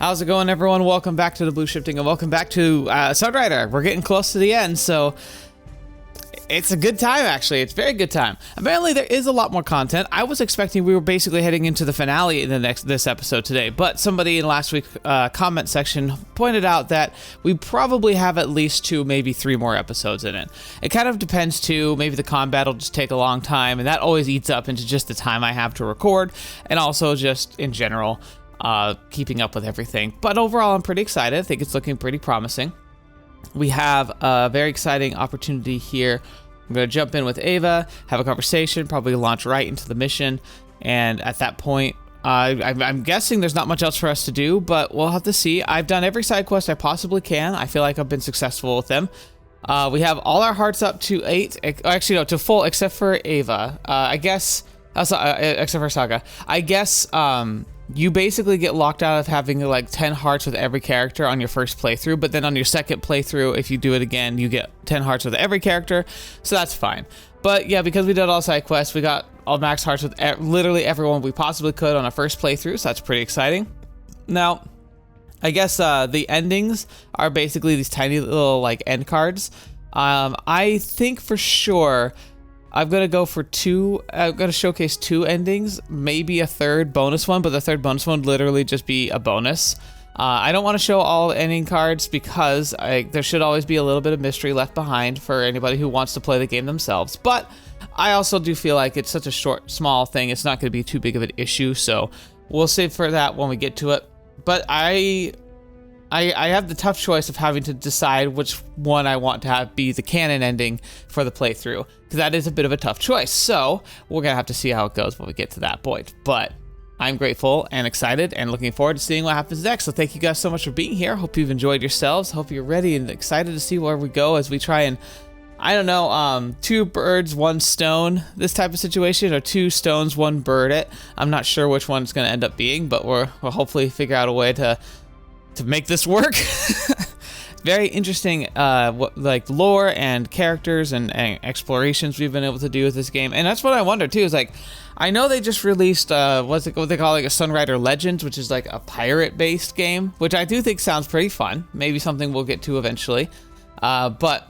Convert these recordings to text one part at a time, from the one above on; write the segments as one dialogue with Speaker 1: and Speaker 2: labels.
Speaker 1: How's it going, everyone? Welcome back to TheBlueShifting and welcome back to Sunrider. We're getting close to the end, so it's a good time, actually. It's a very good time. Apparently, there is a lot more content. I was expecting we were basically heading into the finale in this episode today, but somebody in last week's comment section pointed out that we probably have at least 2, maybe 3 more episodes in it. It kind of depends, too. Maybe the combat will just take a long time, and that always eats up into just the time I have to record, and also just in general, keeping up with everything. But overall, I'm pretty excited. I think it's looking pretty promising. We have a very exciting opportunity here. I'm going to jump in with Ava, have a conversation, probably launch right into the mission. And at that point, I'm guessing there's not much else for us to do, but we'll have to see. I've done every side quest I possibly can. I feel like I've been successful with them. We have all our hearts up to 8. Actually, no, to full, except for Ava. I guess, except for Saga. I guess, you basically get locked out of having like 10 hearts with every character on your first playthrough, but then on your second playthrough, if you do it again, you get 10 hearts with every character, so that's fine. But yeah, because we did all side quests, we got all max hearts with literally everyone we possibly could on our first playthrough, so that's pretty exciting. Now, I guess the endings are basically these tiny little like end cards. I think for sure I'm going to go for 2, I'm going to showcase 2 endings, maybe a third bonus one, but the third bonus one would literally just be a bonus. I don't want to show all ending cards because there should always be a little bit of mystery left behind for anybody who wants to play the game themselves. But I also do feel like it's such a small thing, it's not going to be too big of an issue, so we'll save for that when we get to it. But I have the tough choice of having to decide which one I want to have be the canon ending for the playthrough, because that is a bit of a tough choice. So we're going to have to see how it goes when we get to that point. But I'm grateful and excited and looking forward to seeing what happens next. So thank you guys so much for being here. Hope you've enjoyed yourselves. Hope you're ready and excited to see where we go as we try and, I don't know, 2 birds, 1 stone, this type of situation, or 2 stones, 1 bird it. I'm not sure which one it's going to end up being, but we'll hopefully figure out a way to make this work. Very interesting like lore and characters and explorations we've been able to do with this game. And that's what I wonder too, is like, I know they just released what they call like a Sunrider Legends, which is like a pirate based game, which I do think sounds pretty fun. Maybe something we'll get to eventually. But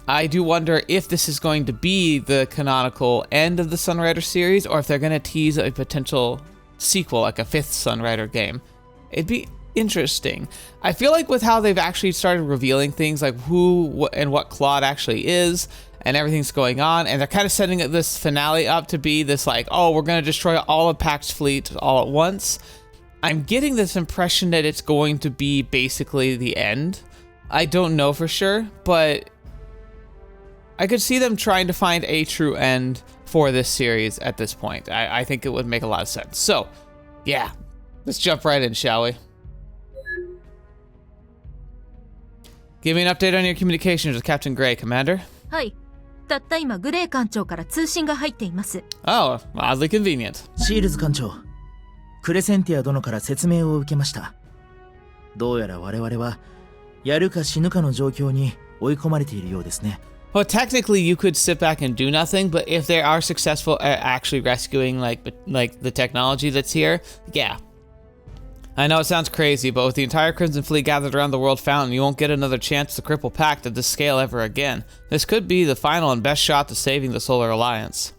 Speaker 1: I do wonder if this is going to be the canonical end of the Sunrider series, or if they're going to tease a potential sequel, like a 5th Sunrider game. It'd be interesting. I feel like with how they've actually started revealing things like who and what Claude actually is and everything's going on, and they're kind of setting this finale up to be this like, oh, we're going to destroy all of Pact's fleet all at once. I'm getting this impression that it's going to be basically the end. I don't know for sure, but I could see them trying to find a true end for this series at this point. I think it would make a lot of sense. So yeah, let's jump right in, shall we? Give me an update on your communications with Captain Gray, Commander.
Speaker 2: はい。たった今グレー艦長から通信が入っています。
Speaker 1: Oh, oddly convenient.
Speaker 3: シールズ艦長、クレセンティア殿から説明を受けました。どうやら我々はやるか死ぬかの状況に追い込まれているようですね。
Speaker 1: Well, technically, you could sit back and do nothing, but if they are successful at actually rescuing like the technology that's here, yeah. I know it sounds crazy, but with the entire Crimson Fleet gathered around the World Fountain, you won't get another chance to cripple Pact at this scale ever again. This could be the final and best shot to saving the Solar Alliance.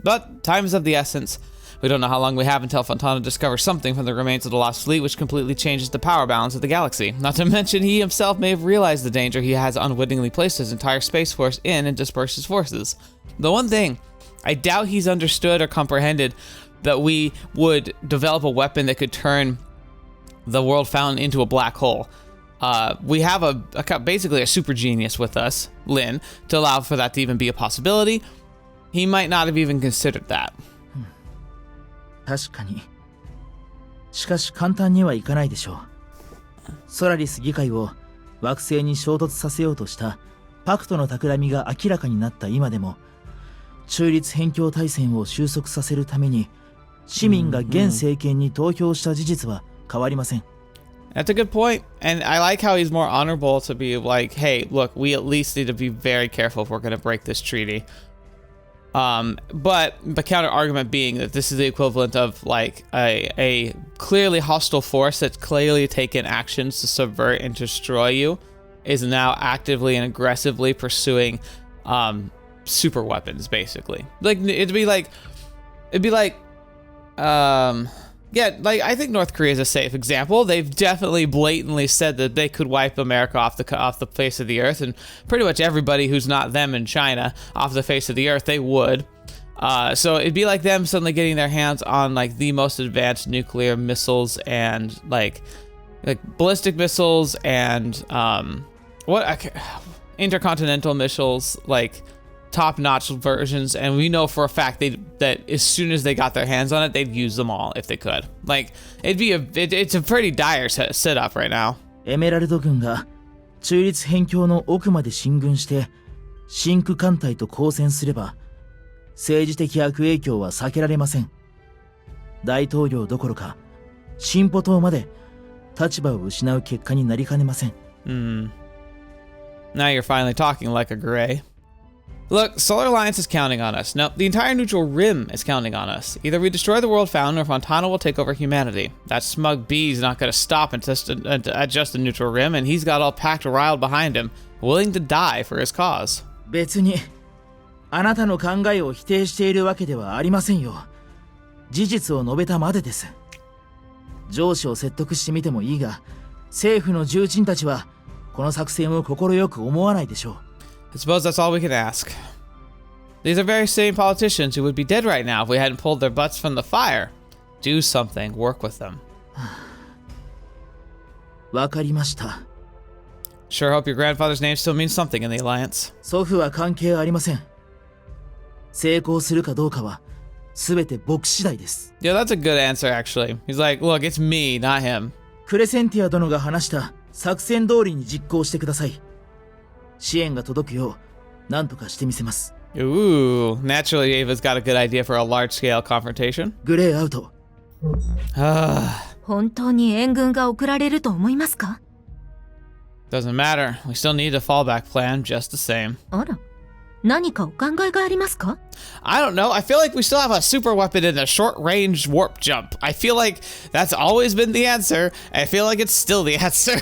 Speaker 1: But time is of the essence. We don't know how long we have until Fontana discovers something from the remains of the lost fleet which completely changes the power balance of the galaxy. Not to mention he himself may have realized the danger he has unwittingly placed his entire Space Force in and dispersed his forces. The one thing, I doubt he's understood or comprehended that we would develop a weapon that could turn the World Fountain into a black hole. We have basically a super genius with us, Lin, to allow for that to even be a possibility. He might not have even considered that.
Speaker 3: 確かに。しかし簡単にはいかないでしょう。ソラリス議会を惑星に衝突させようとしたパクトの企みが明らかになった今でも、中立辺境大戦を収束させるために市民が現政権に投票した事実は変わりません。
Speaker 1: That's a good point, and I like how he's more honorable to be like, hey, look, we at least need to be very careful if we're going to break this treaty. But the counter argument being that this is the equivalent of like a clearly hostile force that's clearly taken actions to subvert and destroy you is now actively and aggressively pursuing super weapons, basically. Like it'd be like yeah, like I think North Korea is a safe example. They've definitely blatantly said that they could wipe America off the face of the earth, and pretty much everybody who's not them in China off the face of the earth, they would. So it'd be like them suddenly getting their hands on like the most advanced nuclear missiles and like ballistic missiles and intercontinental missiles, like top-notch versions, and we know for a fact that as soon as they got their hands on it, they'd use them all if they could. Like it's a pretty dire setup right now.
Speaker 3: エメラルド軍が中立辺境の奥まで進軍して真空艦隊と交戦すれば政治的悪影響は避けられません。大統領どころか進歩党まで立場を失う結果になりかねません。
Speaker 1: Now you're finally talking like a gray. Look, Solar Alliance is counting on us. No, the entire neutral rim is counting on us. Either we destroy the world fountain or Fontana will take over humanity. That smug bee's not going to stop at just the neutral rim, and he's got all packed riled behind him, willing to die for his cause.
Speaker 3: 別にあなたの考えを否定しているわけではありませんよ。事実を述べたまでです。上司を説得してみてもいいが、政府の重鎮たちはこの作戦を快く思わないでしょう。
Speaker 1: I suppose that's all we can ask. These are very sane politicians who would be dead right now if we hadn't pulled their butts from the fire. Do something. Work with them.
Speaker 3: わかりました。
Speaker 1: Sure hope your grandfather's name still means something in the Alliance.
Speaker 3: 祖父は関係ありません。成功するかどうかは全て僕次第です。
Speaker 1: Yeah, that's a good answer, actually. He's like, look, it's me, not him.
Speaker 3: クレセンティア殿が話した作戦通りに実行してください。支援が届くよう何とかしてみせます。
Speaker 1: Ooh, naturally Ava's got a good idea for a large-scale confrontation.
Speaker 3: グレーアウト。
Speaker 2: 本当に援軍が送られると思いますか？
Speaker 1: Doesn't matter. We still need a fallback plan just the same.
Speaker 2: あら、何かお考えがありますか？
Speaker 1: I don't know. I feel like we still have a super weapon in the short-range warp jump. I feel like that's always been the answer. I feel like it's still the answer.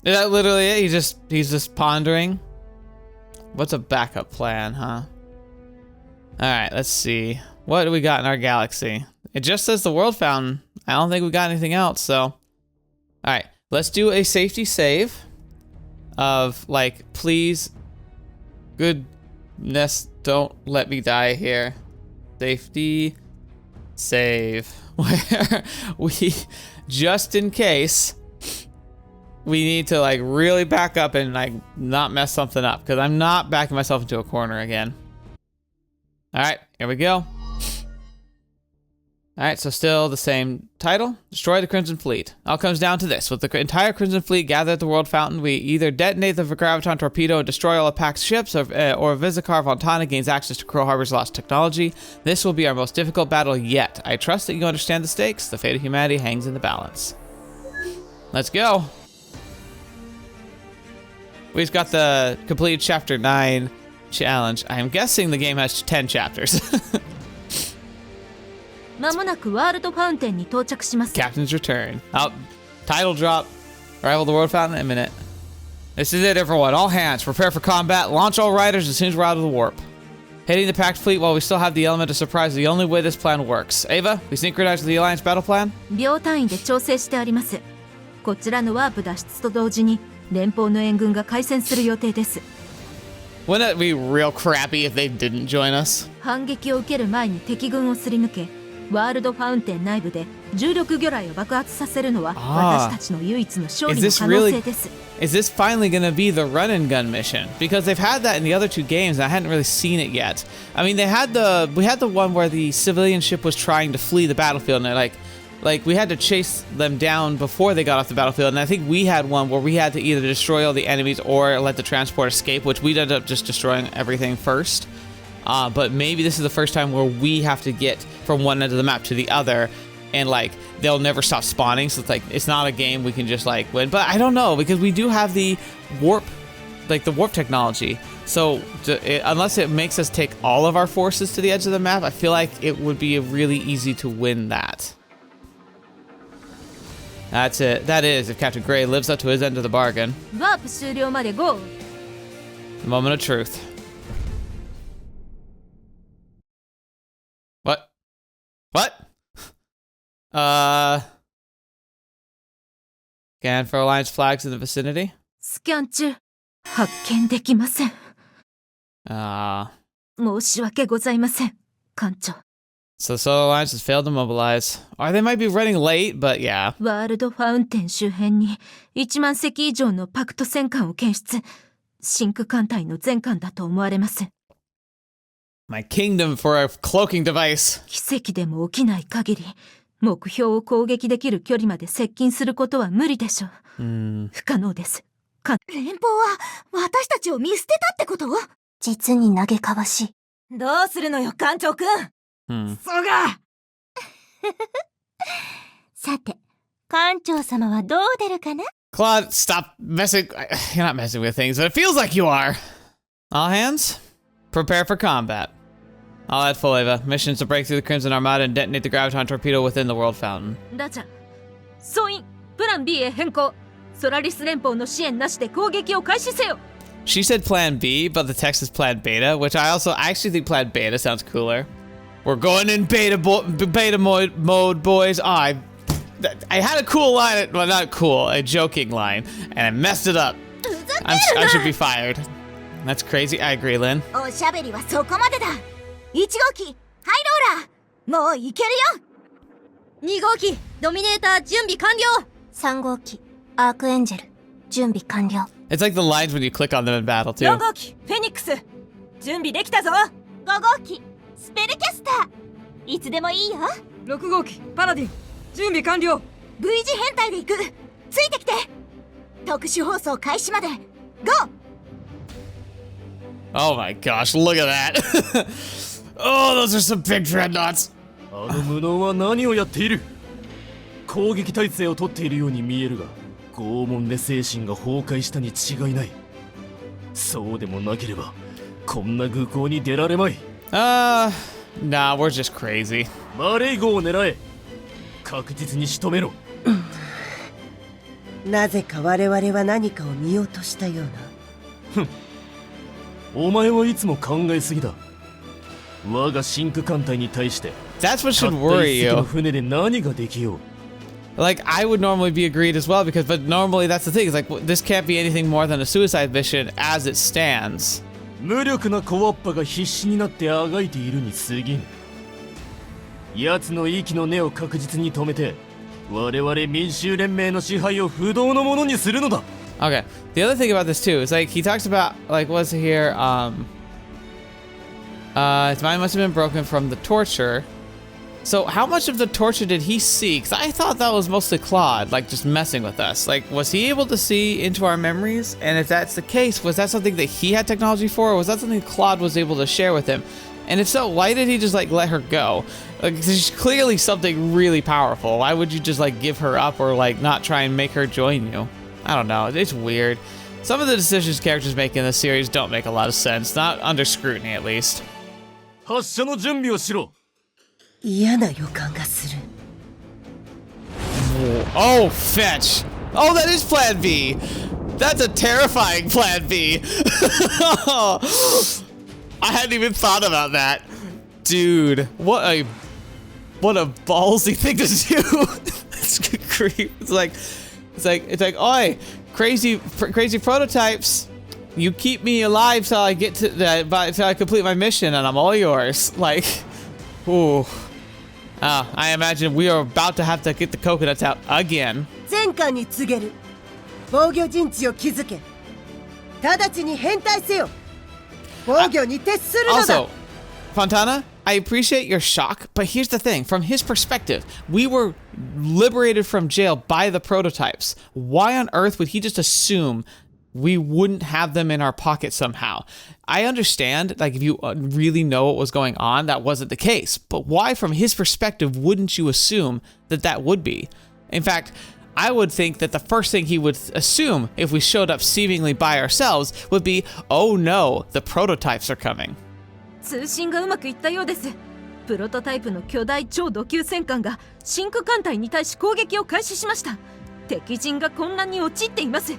Speaker 1: Is that literally it? He's just pondering. What's a backup plan, huh? Alright, let's see. What do we got in our galaxy? It just says the world fountain. I don't think we got anything else, so. Alright, let's do a safety save of, like, please, goodness, don't let me die here. Safety save. Where we, just in case, we need to like really back up and like not mess something up, because I'm not backing myself into a corner again. All right, here we go. All right, so still the same title. Destroy the Crimson Fleet. All comes down to this. With the entire Crimson Fleet gathered at the World Fountain, we either detonate the Graviton torpedo and destroy all of Pax's ships, or Vizikar Fontana gains access to Crow Harbor's lost technology. This will be our most difficult battle yet. I trust that you understand the stakes. The fate of humanity hangs in the balance. Let's go. We've got the completed Chapter 9 challenge. I am guessing the game has 10 chapters.
Speaker 2: まもなくワールドファウンテンに到着します。
Speaker 1: Captain's return. Oh, title drop. Arrival of the World Fountain imminent. This is it, everyone. All hands, prepare for combat. Launch all riders as soon as we're out of the warp. Hitting the packed fleet while we still have the element of surprise is the only way this plan works. Ava, we synchronize with the Alliance battle plan?
Speaker 2: 秒単位で調整してあります。こちらのワープ脱出と同時に連邦の援軍が開戦する予定です。
Speaker 1: Wouldn't it be real crappy if they didn't join us?
Speaker 2: 反撃を受ける前に敵軍をすり抜け、ワールドファウンテン内部で重力魚雷を爆発させるのは私たちの唯一の勝利の可能性です。
Speaker 1: Is this finally going to be the run and gun mission? Because they've had that in the other two games and I hadn't really seen it yet. I mean, we had the one where the civilian ship was trying to flee the battlefield and they're like we had to chase them down before they got off the battlefield, and I think we had one where we had to either destroy all the enemies or let the transport escape, which we ended up just destroying everything first. But maybe this is the first time where we have to get from one end of the map to the other and like they'll never stop spawning. So it's like it's not a game we can just like win. But I don't know, because we do have the warp, like the warp technology. So unless it makes us take all of our forces to the edge of the map, I feel like it would be really easy to win that. That's it. That is, if Captain Gray lives up to his end of the bargain.
Speaker 2: ワープ終了まで GO!
Speaker 1: The moment of truth. What? What? Scan for alliance flags in the vicinity?
Speaker 2: スキャン中発見できません。申し訳ございません、艦長。
Speaker 1: So Solar Alliance has failed to mobilize. Or they might be running late, but yeah.
Speaker 2: ワールドファウンテン周辺に1万隻以上のパクト戦艦を検出。真空艦隊の全艦だと思われます。
Speaker 1: My kingdom for a cloaking device.
Speaker 2: 奇跡でも起きない限り、目標を攻撃できる距離まで接近することは無理でしょう。不可能です。連邦は私たちを見捨てたってこと？実に嘆かわしい。どうするのよ、艦長くん。そうがさて、艦長様はどう出るかな？
Speaker 1: Claude, stop messing. You're not messing with things, but it feels like you are. All hands, prepare for combat. All at full Ava. Missions to break through the Crimson Armada and detonate the Graviton torpedo within the World Fountain.
Speaker 2: ラチャ、総員、プラン B へ変更。ソラリス連邦の支援なしで攻撃を開始せよ。
Speaker 1: She said Plan B, but the text is Plan Beta, which I actually think Plan Beta sounds cooler. We're going in beta mode, boys. Oh, I had a cool line, well, not cool, a joking line, and I messed it up. I should be fired. That's crazy. I agree, Lynn.
Speaker 2: おしゃべりはそこまでだ。1号機、ハイローラー、もういけるよ。2号機、ドミネーター準備完了。3号機、アークエンジェル、準備完了。
Speaker 1: It's like the lines when you click on them in battle, too.
Speaker 2: 4号機、フェニックス、準備できたぞ。5号機、スペルキャスター、いつでもいいよ。6号機、パラディン、準備完了。V 字編隊で行く。ついてきて。特殊放送開始まで。GO!
Speaker 1: Oh my gosh, look at that. Oh, those are some big dreadnoughts.
Speaker 4: あの無能は何をやっている？攻撃態勢を取っているように見えるが、拷問で精神が崩壊したに違いない。そうでもなければ、こんな愚行に出られまい。
Speaker 1: Nah, we're just crazy.
Speaker 4: マレイ号を狙え。確実に仕留めろ。
Speaker 5: なぜか我々は何かを見落としたような。
Speaker 4: ふん。お前はいつも考えすぎだ。我が真空艦隊に対して。
Speaker 1: That's what should worry you.
Speaker 4: 船で何ができよう。
Speaker 1: Like, I would normally be agreed as well, but normally that's the thing. It's like, this can't be anything more than a suicide mission as it stands.
Speaker 4: 無力な小わっぱが必死になってあがいているに過ぎぬ。奴の息の根を確実に止めて、我々民衆連盟の支配を不動のものにするのだ。
Speaker 1: Okay. The other thing about this too is like he talks about like what's here his mind must have been broken from the torture. So how much of the torture did he see? Because I thought that was mostly Claude, like just messing with us. Like, was he able to see into our memories? And if that's the case, was that something that he had technology for, or was that something Claude was able to share with him? And if so, why did he just like let her go? Like, there's clearly something really powerful. Why would you just like give her up or like not try and make her join you? I don't know. It's weird. Some of the decisions characters make in this series don't make a lot of sense, not under scrutiny at least.
Speaker 4: 発射の準備をしろ。
Speaker 5: 嫌な予感がする。
Speaker 1: Oh, fetch! Oh, that is Plan B! That's a terrifying Plan B! I hadn't even thought about that. Dude, what a ballsy thing to do! It's creep. It's like, oi, crazy prototypes. You keep me alive till I get to till I complete my mission, and I'm all yours. Like, ooh. I imagine we are about to have to get the coconuts out again.
Speaker 5: 全艦に告げる。防御陣地を築け。直ちに編隊せよ。防御に徹するのだ。
Speaker 1: Also, Fontana, I appreciate your shock, but here's the thing. From his perspective, we were liberated from jail by the prototypes. Why on earth would he just assume we wouldn't have them in our pocket somehow. I understand, like, if you really know what was going on, that wasn't the case. But why, from his perspective, wouldn't you assume that that would be? In fact, I would think that the first thing he would assume if we showed up seemingly by ourselves would be, oh no, the prototypes are coming.
Speaker 2: 通信がうまくいったようです。プロトタイプの巨大超弩級戦艦が真空艦隊に対し攻撃を開始しました。敵陣が混乱に陥っています。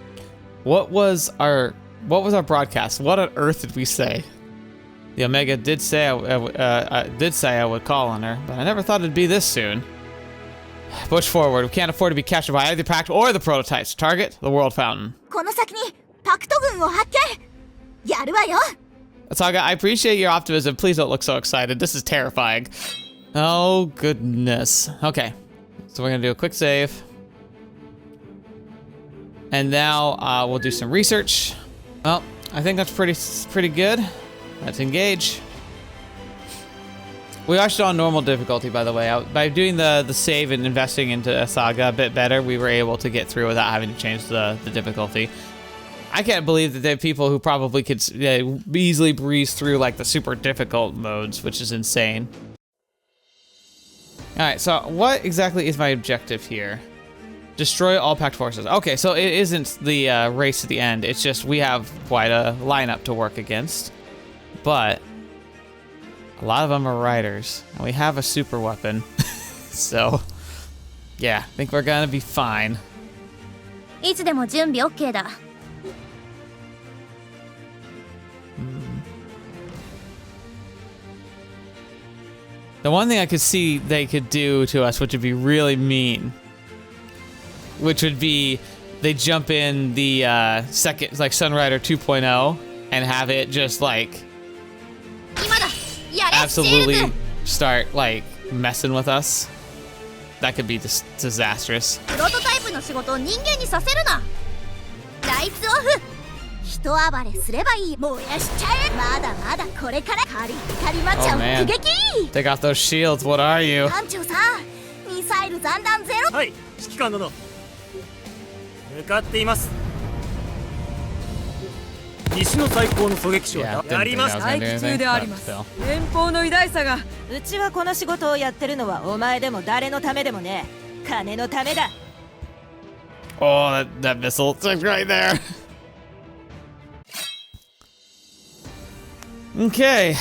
Speaker 1: What was our broadcast? What on earth did we say? The Omega did say I would call on her, but I never thought it'd be this soon. Push forward. We can't afford to be captured by either Pact or the prototypes. Target the World Fountain.
Speaker 2: この先にパクト軍を発見。やるわよ。
Speaker 1: Saga, I appreciate your optimism. Please don't look so excited. This is terrifying. Oh goodness. Okay, so we're gonna do a quick save. And now we'll do some research. Well, I think that's pretty good. Let's engage. We are still on normal difficulty, by the way. By doing the save and investing into Saga a bit better, we were able to get through without having to change the difficulty. I can't believe that there are people who probably could easily breeze through like the super difficult modes, which is insane. All right, so what exactly is my objective here? Destroy all Pact forces. Okay, so it isn't the race to the end. It's just we have quite a lineup to work against. But a lot of them are riders, and we have a super weapon. So, yeah, I think we're gonna be fine.
Speaker 2: いつでも準備 OK だ。
Speaker 1: The one thing I could see they could do to us, which would be really mean, which would be they jump in the second, like Sunrider 2.0, and have it just like absolutely start like messing with us. That could be just disastrous.
Speaker 2: プロトタイプの仕事を人間にさせるな。ライツオフ。人暴れすればいい。燃やしちゃえ。まだまだこれからカリカリマッチャを突撃。
Speaker 1: Take off those shields. What are you?
Speaker 2: 艦長さん、ミサイル残弾ゼロ。
Speaker 4: はい、指揮官殿。向かっています。西の最高の狙撃手はやります。
Speaker 1: 待機中であります。
Speaker 2: 連邦の偉大さが。うちはこの仕事をやってるのはお前でも誰のためでもね。金のためだ。
Speaker 1: Oh, that missile. It's right there. Okay,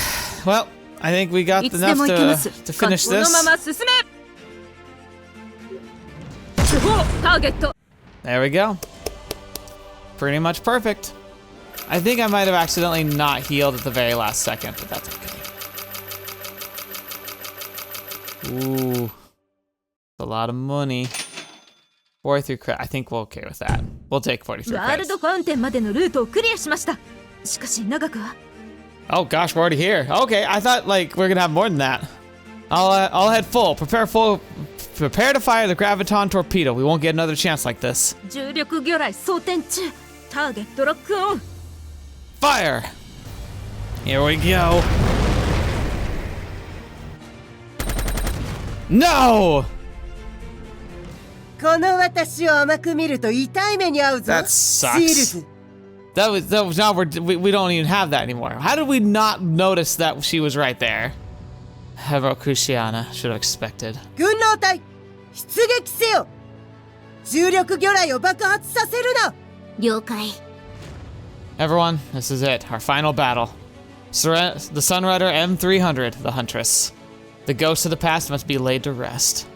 Speaker 1: well, I think we got enough to finish this. There we go. Pretty much perfect. I think I might have accidentally not healed at the very last second, but that's okay. Ooh, a lot of money. 43 credits. I think we're okay with that. We'll take 43
Speaker 2: ワールド
Speaker 1: credits.
Speaker 2: ファウンテンまでのルートをクリアしました。しかし長くは。
Speaker 1: Oh gosh, we're already here. Okay, I thought like we're gonna have more than that. I'll head full. Prepare to fire the graviton torpedo. We won't get another chance like this.
Speaker 2: 重力魚雷装填中。ターゲットロックオン。
Speaker 1: Fire! Here we go. No!
Speaker 5: この私を甘く見ると痛い目に遭うぞ。
Speaker 1: That
Speaker 5: シール
Speaker 1: sucks.
Speaker 5: ズ。
Speaker 1: That was now we don't even have that anymore. How did we not notice that she was right there? Herokushiana should have expected.
Speaker 5: 軍狼隊、出撃せよ。重力魚雷を爆発させるな。
Speaker 2: 了解。
Speaker 1: Everyone, this is it. Our final battle. The Sunrider M300, the Huntress. The ghosts of the past must be laid to rest.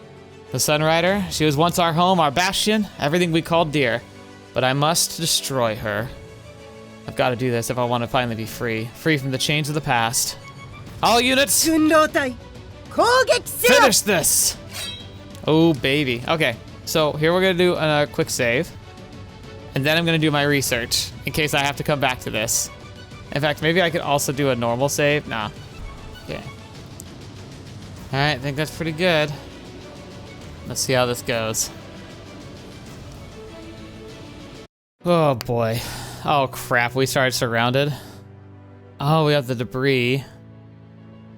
Speaker 1: The Sunrider, she was once our home, our bastion, everything we called dear. But I must destroy her. I've got to do this if I want to finally be free. Free from the chains of the past. All units,
Speaker 5: 軍狼隊、攻撃せよ。
Speaker 1: finish this! Oh, baby. Okay, so here we're going to do a quick save. And then I'm going to do my research in case I have to come back to this. In fact, maybe I could also do a normal save. Nah. Okay. Alright, I think that's pretty good. Let's see how this goes. Oh boy. Oh crap, we started surrounded. Oh, we have the debris.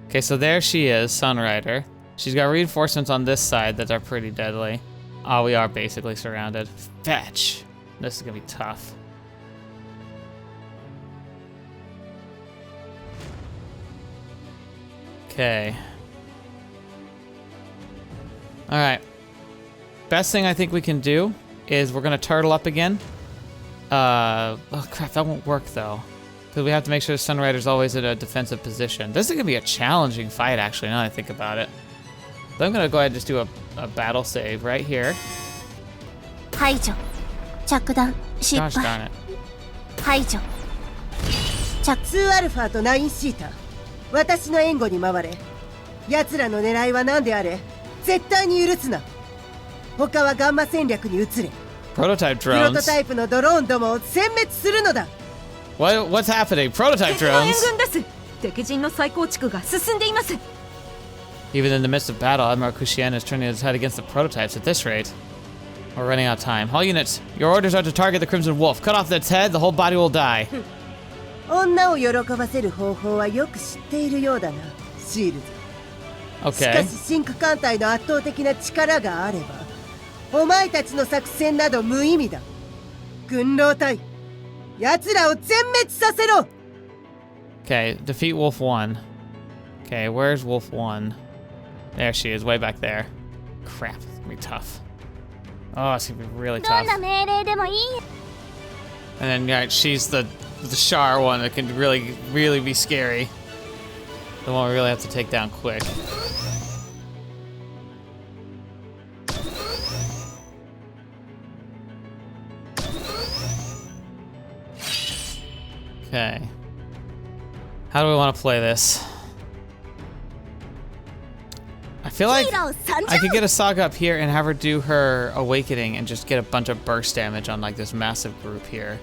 Speaker 1: Okay, so there she is, Sunrider. She's got reinforcements on this side that are pretty deadly. Oh, we are basically surrounded. Fetch. This is gonna be tough. Okay. Alright. Best thing I think we can do is we're gonna turtle up again. Oh crap, that won't work though. Because we have to make sure the Sunrider's always in a defensive position. This is gonna be a challenging fight actually, now that I think about it. So I'm gonna go ahead and just do a battle save right here.
Speaker 2: 排除着弾失
Speaker 1: Gosh
Speaker 2: 敗
Speaker 1: darn it.
Speaker 2: 排除
Speaker 5: 2アルファと9シータ、私の援護に回れ。奴らの狙いは何であれ、絶対に許すな。他はガンマ戦略に移れ。
Speaker 1: Prototype
Speaker 5: プロト
Speaker 1: drones.
Speaker 5: タイプのドローンどもを殲滅するのだ。
Speaker 1: What's happening? Prototype
Speaker 2: 敵の援
Speaker 1: drones?
Speaker 2: 軍です。敵陣の再構築が進んでいます。
Speaker 1: Even in the midst of battle, Admiral Kushian is turning his head against the prototypes at this rate. We're running out of time. All units, your orders are to target the Crimson Wolf. Cut off its head, the whole body will die.
Speaker 5: 女を喜ばせる方法はよく知っているようだな、シールズ。しか
Speaker 1: Okay.
Speaker 5: し真空艦隊の圧倒的な力があれば、お前たちの作戦など無意味だ。軍狼隊、奴らを全滅させろ。
Speaker 1: Okay, defeat Wolf 1. Okay, where's Wolf 1? There she is, way back there. Crap, it's gonna be tough. Oh, it's gonna be really
Speaker 2: ど
Speaker 1: tough.
Speaker 2: んな命令でもいい。
Speaker 1: And then, yeah, she's the Shar one that can really, really be scary. The one we really have to take down quick. Okay. How do we want to play this? I feel like I could get a Saga up here and have her do her awakening and just get a bunch of burst damage on like this massive group here.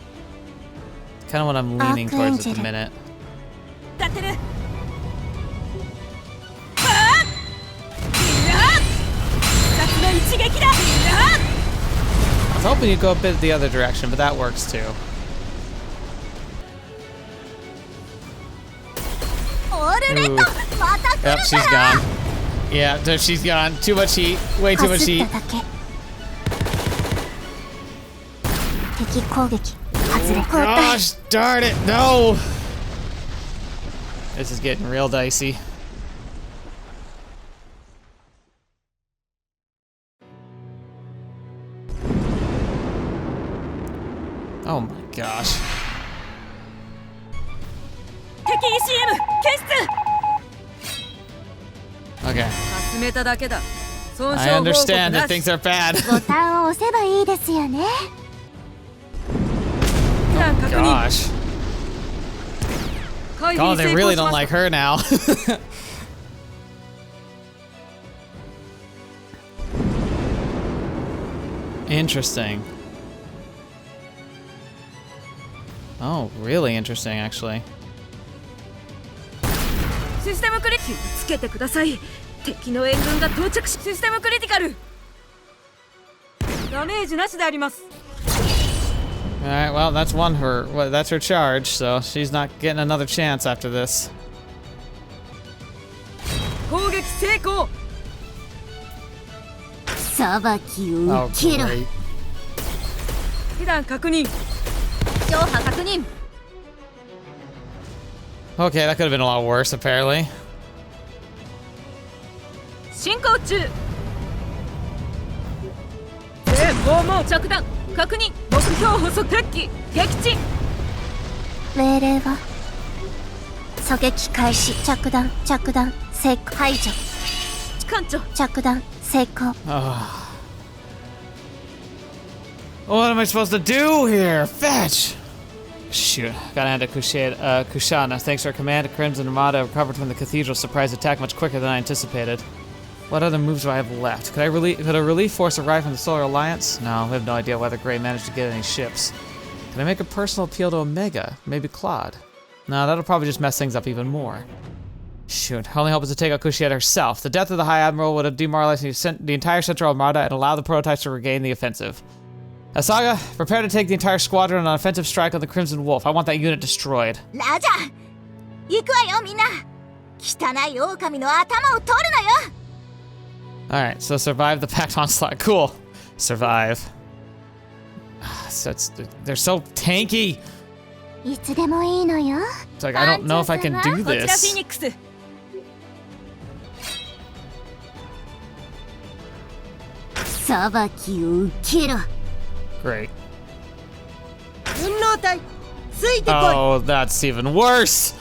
Speaker 1: Kind of what I'm leaning towards at the minute.
Speaker 2: 使ってる。2つの一撃だ。
Speaker 1: I was hoping you'd go a bit the other direction, but that works too.
Speaker 2: オールレッド、
Speaker 1: Ooh.
Speaker 2: また来るから。
Speaker 1: Yep, she's gone. Yeah, she's gone. Too much heat. Way too much
Speaker 2: 走
Speaker 1: heat.
Speaker 2: っただけ。敵攻撃外れ。交代。
Speaker 1: Gosh darn it, no! This is getting real dicey. Oh my gosh.
Speaker 2: 敵 ECM 検出。
Speaker 1: Okay.
Speaker 2: かすめただけだ。損
Speaker 1: I
Speaker 2: 傷報告
Speaker 1: understand
Speaker 2: な
Speaker 1: that
Speaker 2: し。
Speaker 1: things are bad.
Speaker 2: ボタンを押せばいいですよね。
Speaker 1: Gosh. Oh, they really don't like her now. Interesting. Oh, really interesting, actually.
Speaker 2: システムクリティカルつけてください。敵の援軍が到着し、システムクリティカル。ダメージなしであります。
Speaker 1: Alright, well, that's that's her charge, so she's not getting another chance after this.
Speaker 2: 攻撃成功。裁きを
Speaker 1: Oh,
Speaker 2: 受けろ。
Speaker 1: great.
Speaker 2: 被弾確認。上波確認。
Speaker 1: Okay, that could have been a lot worse, apparently.
Speaker 2: 進行中。全訪問着弾確認。目標捕捉敵機撃沈。命令は狙撃開始。着弾成功。排除。艦長着弾成功。
Speaker 1: What am I supposed to do here? Fetch! Shoot, gotta hand to Kushana. Thanks to our command, Crimson Armada recovered from the cathedral's surprise attack much quicker than I anticipated. What other moves do I have left? Could a relief force arrive from the Solar Alliance? No, we have no idea whether Grey managed to get any ships. Can I make a personal appeal to Omega? Maybe Claude? No, that'll probably just mess things up even more. Shoot, only hope is to take out Kushieta herself. The death of the High Admiral would have demoralized the entire Central Armada and allowed the prototypes to regain the offensive. Asaga, prepare to take the entire squadron on an offensive strike on the Crimson Wolf. I want that unit destroyed.
Speaker 2: ラジャー行くわよみんな。汚い狼の頭を取るのよ。
Speaker 1: Alright, so survive the packed onslaught. Cool. Survive. They're so tanky.
Speaker 2: いつでもいいのよ。
Speaker 1: It's like, I don't know if I can do
Speaker 2: こちらフィ
Speaker 1: this.
Speaker 2: ニックス。裁きを受けろ。
Speaker 1: Great.
Speaker 5: 運動隊ついてこい。
Speaker 1: Oh, that's even worse.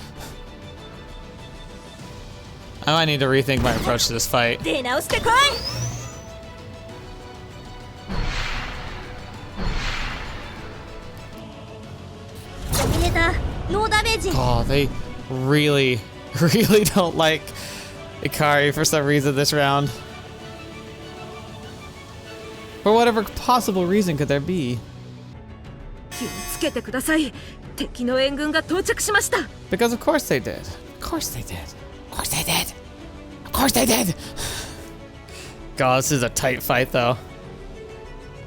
Speaker 1: I might need to rethink my approach to this fight.
Speaker 2: 出直してこい。ドミネーター、ノーダメージ。
Speaker 1: Oh, they really, really don't like Ikari for some reason this round. For whatever possible reason could there be.
Speaker 2: 気をつけてください。敵の援軍が到着しました。
Speaker 1: Because of course they did. Of course they did. Of course they did. Of course they did. God, this is a tight fight though.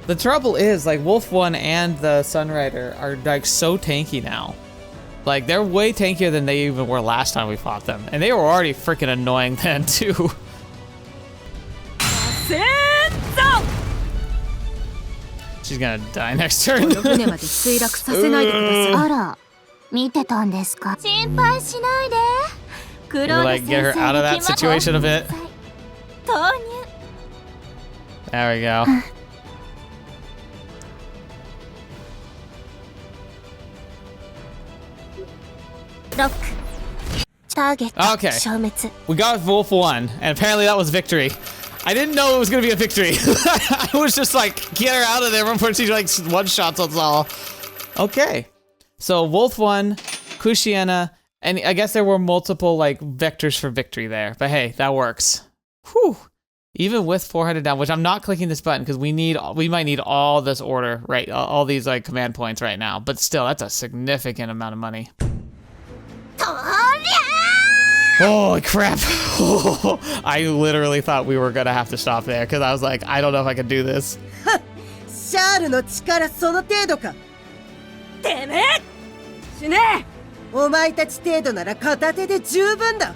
Speaker 1: The trouble is, like, Wolf 1 and the Sunrider are like so tanky now. Like, they're way tankier than they even were last time we fought them. And they were already freaking annoying then too. She's gonna die next turn.
Speaker 2: 船まで墜落させないでください。
Speaker 1: あ
Speaker 2: ら、見てたんですか。心配しないで。クロ
Speaker 1: We'll
Speaker 2: ー
Speaker 1: like get her out of that situation a bit.
Speaker 2: 投入。
Speaker 1: There we go.
Speaker 2: ロック。ターゲット
Speaker 1: Okay.
Speaker 2: 消滅。
Speaker 1: We got Wolf 1, and apparently that was victory. I didn't know it was gonna be a victory. I was just like, get her out of there before she like one-shots us all. Okay. So Wolf 1, Kushiena, and I guess there were multiple like vectors for victory there. But hey, that works. Whew. Even with 400 down, which I'm not clicking this button because we might need all this order, right? All these like command points right now. But still, that's a significant amount of money. Holy crap. I literally thought we were gonna have to stop there because I was like, I don't know if I can do this.
Speaker 5: シャールの力その程度か。
Speaker 2: てめえ死ね。
Speaker 5: お前たち程度なら片手で十分だ。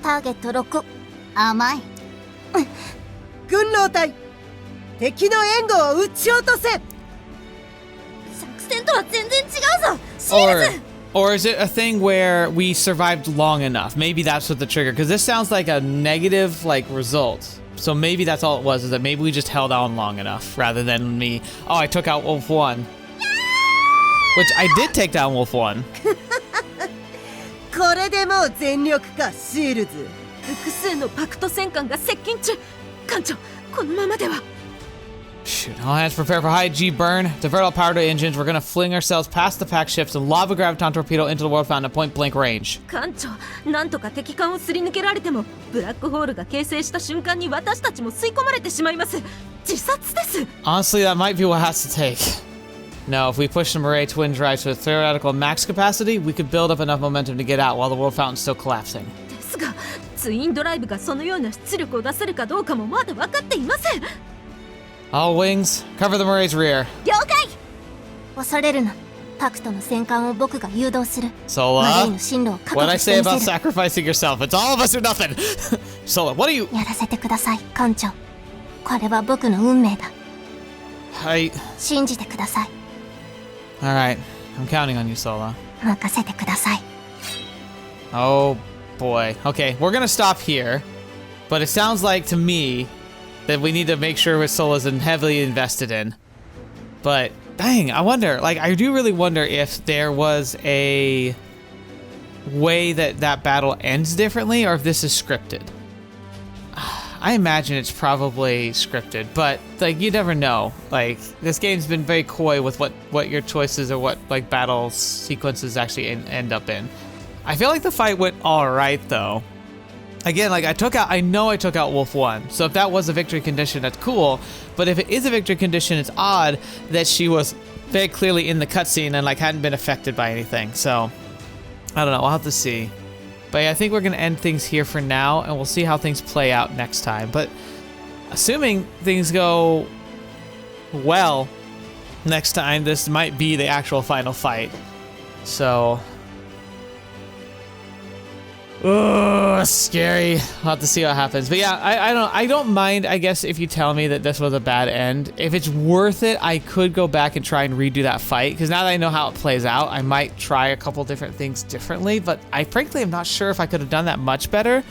Speaker 2: ターゲット6。甘い。
Speaker 5: 軍狼隊敵の援護を撃ち落とせ。
Speaker 2: 作戦とは全然違うぞ。シールズ。
Speaker 1: Or is it a thing where we survived long enough? Maybe that's what the trigger, because this sounds like a negative like result. So maybe that's all it was, is that maybe we just held on long enough rather than me, oh, I took out Wolf 1. Which I did take down Wolf 1.
Speaker 5: これでもう全力か、シールズ。
Speaker 2: 複数のパクト戦艦が接近中。艦長、このままでは。
Speaker 1: Shoot, all hands prepare for high G burn. Divert all power to engines. We're gonna fling ourselves past the pack ships and lava graviton torpedo into the world fountain at point blank range.
Speaker 2: 艦長、なんとか敵艦をすり抜けられても、ブラックホールが形成した瞬間に私たちも吸い込まれてしまいます。自殺です。
Speaker 1: Honestly, that might be what has to take. No, if we push the Murray twin drive to a theoretical max capacity, we could build up enough momentum to get out while the world fountain's still collapsing.
Speaker 2: ですが、ツインドライブがそのような出力を出せるかどうかもまだ分かっていません。
Speaker 1: All wings, cover the Murray's rear.
Speaker 2: 了解。恐れるな。パクトの戦艦を僕が誘導する。
Speaker 1: Sola,
Speaker 2: マリーの進路を確
Speaker 1: what'd
Speaker 2: 保
Speaker 1: I
Speaker 2: し
Speaker 1: say
Speaker 2: てみ
Speaker 1: about
Speaker 2: せる。
Speaker 1: sacrificing yourself? It's all of us or nothing. Sola, what are you?
Speaker 2: やらせてください、艦長。これは僕の運命だ。
Speaker 1: I.
Speaker 2: 信じてください。
Speaker 1: All right, I'm counting on you, Sola.
Speaker 2: 任せてください。
Speaker 1: Oh boy. Okay, we're gonna stop here, but it sounds like to me that we need to make sure Sola's heavily invested in. But dang, I wonder. Like, I do really wonder if there was a way that battle ends differently, or if this is scripted. I imagine it's probably scripted, but like you never know. Like this game's been very coy with what your choices or what like battle sequences actually end up in. I feel like the fight went all right though. Again, like I know I took out Wolf 1, so if that was a victory condition, that's cool. But if it is a victory condition, it's odd that she was very clearly in the cutscene and like hadn't been affected by anything. So I don't know. We'll have to see. But yeah, I think we're gonna end things here for now, and we'll see how things play out next time. But assuming things go well next time, this might be the actual final fight. So. Oh, scary. I'll have to see what happens. But yeah, I don't mind, I guess, if you tell me that this was a bad end. If it's worth it, I could go back and try and redo that fight, because now that I know how it plays out, I might try a couple different things differently, but I frankly am not sure if I could have done that much better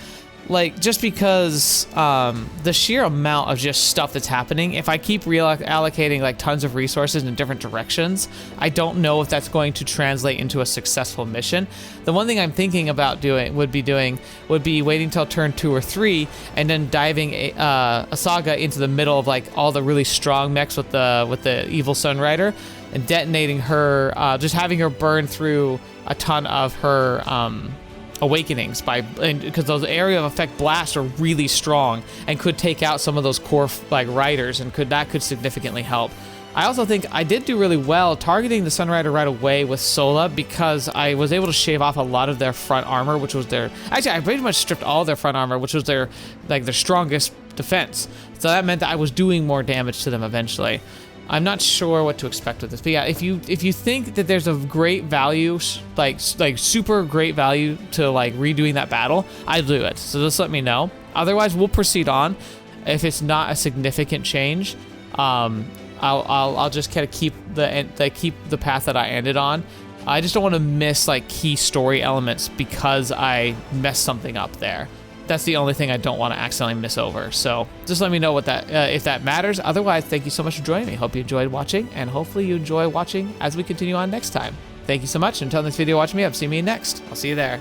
Speaker 1: like, just because the sheer amount of just stuff that's happening, if I keep reallocating like tons of resources in different directions, I don't know if that's going to translate into a successful mission. The one thing I'm thinking about would be waiting till turn 2 or 3 and then diving a saga into the middle of like all the really strong mechs with the evil Sunrider and detonating her, just having her burn through a ton of her awakenings because those area of effect blasts are really strong and could take out some of those core like riders, and that could significantly help. I also think I did do really well targeting the Sunrider right away with Sola, because I was able to shave off a lot of their front armor, which was actually I pretty much stripped all of their front armor, which was their strongest defense. So that meant that I was doing more damage to them eventually. I'm not sure what to expect with this, but yeah, if you think that there's a great value, like super great value to like redoing that battle, I'd do it. So just let me know. Otherwise, we'll proceed on. If it's not a significant change, I'll just kind of keep the path that I ended on. I just don't want to miss like key story elements because I messed something up there. That's the only thing I don't want to accidentally miss over. So just let me know what if that matters. Otherwise, thank you so much for joining me. Hope you enjoyed watching, and hopefully you enjoy watching as we continue on next time. Thank you so much. Until next video, watch me up. See me next. I'll see you there.